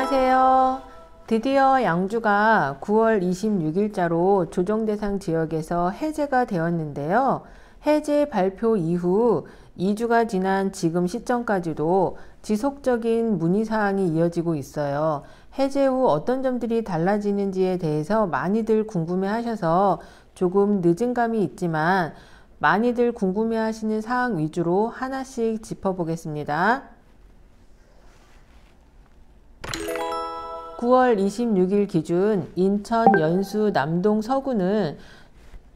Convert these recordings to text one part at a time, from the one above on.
안녕하세요. 드디어 양주가 9월 26일자로 조정대상 지역에서 해제가 되었는데요. 해제 발표 이후 2주가 지난 지금 시점까지도 지속적인 문의사항이 이어지고 있어요. 해제 후 어떤 점들이 달라지는지에 대해서 많이들 궁금해 하셔서 조금 늦은 감이 있지만 많이들 궁금해 하시는 사항 위주로 하나씩 짚어보겠습니다. 9월 26일 기준 인천, 연수, 남동, 서구는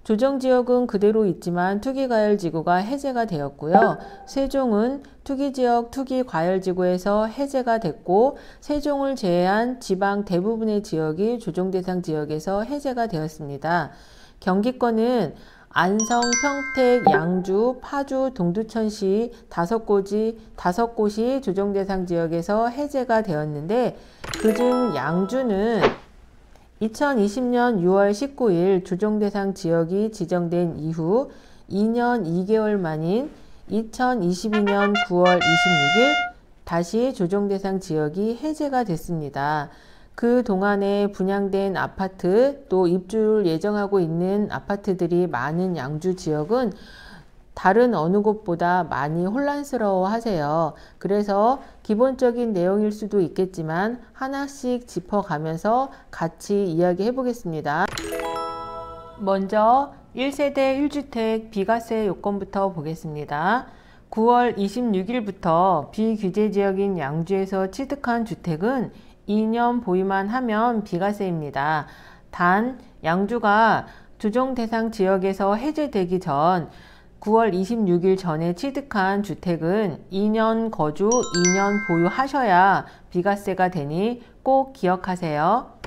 조정지역은 그대로 있지만 투기과열지구가 해제가 되었고요. 세종은 투기지역, 투기과열지구에서 해제가 됐고 세종을 제외한 지방 대부분의 지역이 조정대상 지역에서 해제가 되었습니다. 경기권은 안성, 평택, 양주, 파주, 동두천시 5곳이 조정대상 지역에서 해제가 되었는데 그중 양주는 2020년 6월 19일 조정대상 지역이 지정된 이후 2년 2개월 만인 2022년 9월 26일 다시 조정대상 지역이 해제가 됐습니다. 그 동안에 분양된 아파트 또 입주를 예정하고 있는 아파트들이 많은 양주 지역은 다른 어느 곳보다 많이 혼란스러워 하세요. 그래서 기본적인 내용일 수도 있겠지만 하나씩 짚어가면서 같이 이야기해 보겠습니다. 먼저 1세대 1주택 비과세 요건부터 보겠습니다. 9월 26일부터 비규제지역인 양주에서 취득한 주택은 2년 보유만 하면 비과세입니다. 단 양주가 조정대상 지역에서 해제되기 전 9월 26일 전에 취득한 주택은 2년 거주, 2년 보유하셔야 비과세가 되니 꼭 기억하세요.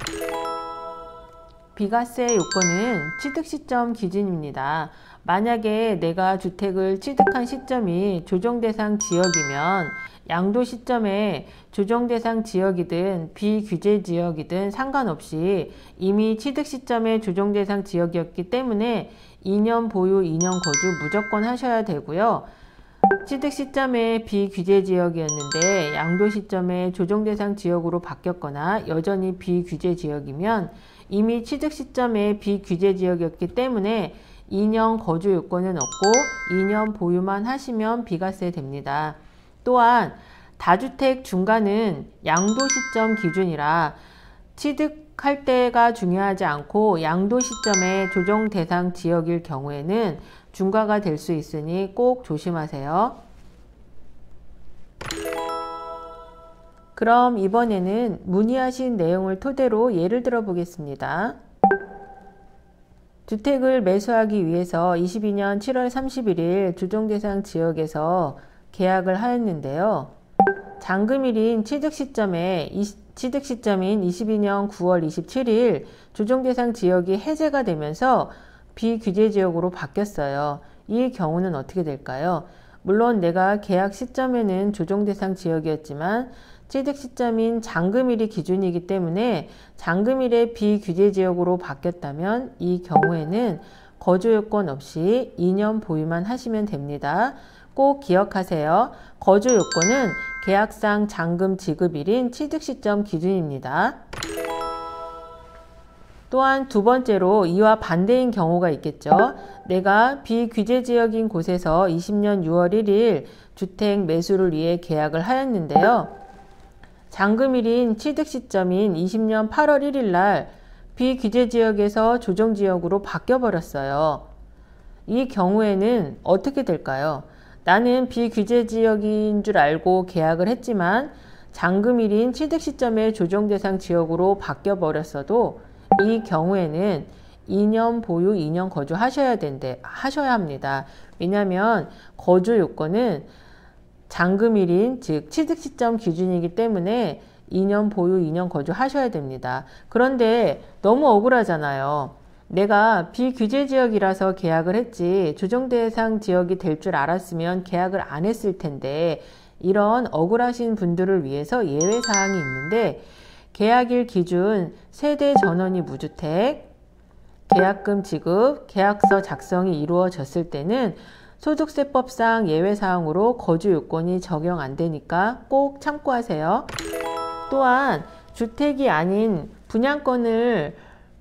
비과세 요건은 취득 시점 기준입니다. 만약에 내가 주택을 취득한 시점이 조정대상 지역이면 양도 시점에 조정대상 지역이든 비규제 지역이든 상관없이 이미 취득 시점에 조정대상 지역이었기 때문에 2년 보유, 2년 거주 무조건 하셔야 되고요. 취득 시점에 비규제 지역이었는데 양도 시점에 조정대상 지역으로 바뀌었거나 여전히 비규제 지역이면 이미 취득 시점에 비규제 지역이었기 때문에 2년 거주 요건은 없고 2년 보유만 하시면 비과세 됩니다. 또한 다주택 중과는 양도 시점 기준이라 취득할 때가 중요하지 않고 양도 시점에 조정 대상 지역일 경우에는 중과가 될 수 있으니 꼭 조심하세요. 그럼 이번에는 문의하신 내용을 토대로 예를 들어 보겠습니다. 주택을 매수하기 위해서 22년 7월 31일 조정대상 지역에서 계약을 하였는데요. 잔금일인 취득 시점인 22년 9월 27일 조정대상 지역이 해제가 되면서 비규제 지역으로 바뀌었어요. 이 경우는 어떻게 될까요? 물론 내가 계약 시점에는 조정대상 지역이었지만 취득 시점인 잔금일이 기준이기 때문에 잔금일에 비규제 지역으로 바뀌었다면 이 경우에는 거주 요건 없이 2년 보유만 하시면 됩니다. 꼭 기억하세요. 거주 요건은 계약상 잔금 지급일인 취득 시점 기준입니다. 또한 두 번째로 이와 반대인 경우가 있겠죠. 내가 비규제 지역인 곳에서 20년 6월 1일 주택 매수를 위해 계약을 하였는데요. 잔금일인 취득 시점인 20년 8월 1일 날 비규제 지역에서 조정지역으로 바뀌어 버렸어요. 이 경우에는 어떻게 될까요? 나는 비규제 지역인 줄 알고 계약을 했지만 잔금일인 취득 시점에 조정대상 지역으로 바뀌어 버렸어도 이 경우에는 2년 보유, 2년 거주 하셔야 합니다. 왜냐하면 거주 요건은 잔금일인 즉 취득 시점 기준이기 때문에 2년 보유, 2년 거주 하셔야 됩니다. 그런데 너무 억울하잖아요. 내가 비규제 지역이라서 계약을 했지 조정대상 지역이 될 줄 알았으면 계약을 안 했을 텐데 이런 억울하신 분들을 위해서 예외사항이 있는데 계약일 기준 세대 전원이 무주택, 계약금 지급, 계약서 작성이 이루어졌을 때는 소득세법상 예외사항으로 거주 요건이 적용 안 되니까 꼭 참고하세요. 또한 주택이 아닌 분양권을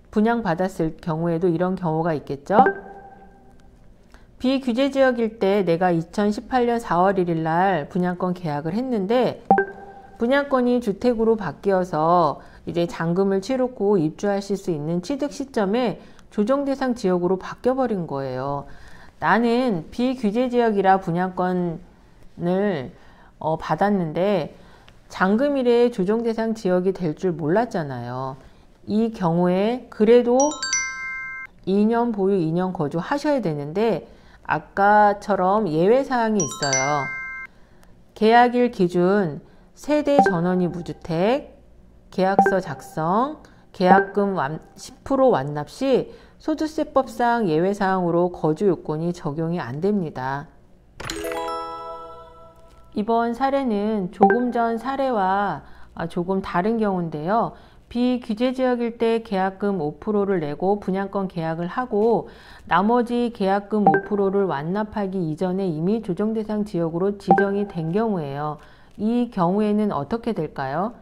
분양받았을 경우에도 이런 경우가 있겠죠. 비규제지역일 때 내가 2018년 4월 1일 날 분양권 계약을 했는데 분양권이 주택으로 바뀌어서 이제 잔금을 치르고 입주하실 수 있는 취득 시점에 조정대상 지역으로 바뀌어버린 거예요. 나는 비규제지역이라 분양권을 받았는데 잔금일에 조정대상 지역이 될 줄 몰랐잖아요. 이 경우에 그래도 2년 보유 2년 거주 하셔야 되는데 아까처럼 예외사항이 있어요. 계약일 기준 세대 전원이 무주택, 계약서 작성, 계약금 10% 완납 시 소득세법상 예외사항으로 거주 요건이 적용이 안 됩니다. 이번 사례는 조금 전 사례와 조금 다른 경우인데요. 비규제지역일 때 계약금 5%를 내고 분양권 계약을 하고 나머지 계약금 5%를 완납하기 이전에 이미 조정대상 지역으로 지정이 된 경우예요. 이 경우에는 어떻게 될까요?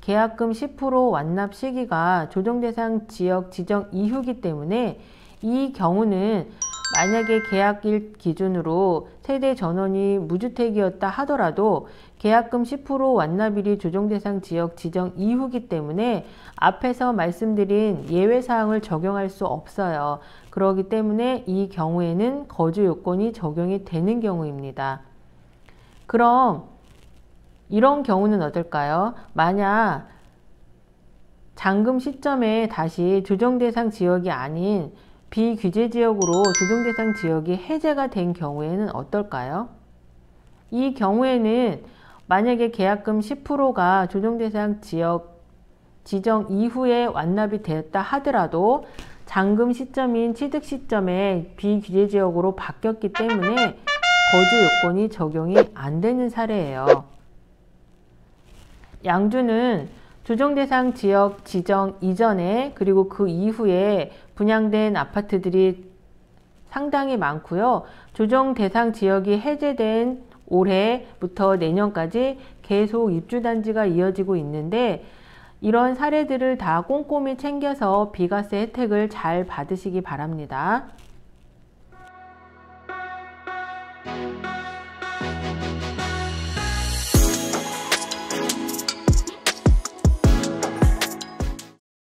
계약금 10% 완납 시기가 조정대상 지역 지정 이후이기 때문에 이 경우는 만약에 계약일 기준으로 세대 전원이 무주택이었다 하더라도 계약금 10% 완납일이 조정대상 지역 지정 이후이기 때문에 앞에서 말씀드린 예외사항을 적용할 수 없어요. 그렇기 때문에 이 경우에는 거주 요건이 적용이 되는 경우입니다. 그럼 이런 경우는 어떨까요? 만약 잔금 시점에 다시 조정대상 지역이 아닌 비규제지역으로 조정대상 지역이 해제가 된 경우에는 어떨까요? 이 경우에는 만약에 계약금 10%가 조정대상 지역 지정 이후에 완납이 되었다 하더라도 잔금 시점인 취득 시점에 비규제지역으로 바뀌었기 때문에 거주 요건이 적용이 안 되는 사례예요. 양주는 조정대상 지역 지정 이전에 그리고 그 이후에 분양된 아파트들이 상당히 많고요. 조정대상 지역이 해제된 올해부터 내년까지 계속 입주단지가 이어지고 있는데 이런 사례들을 다 꼼꼼히 챙겨서 비과세 혜택을 잘 받으시기 바랍니다.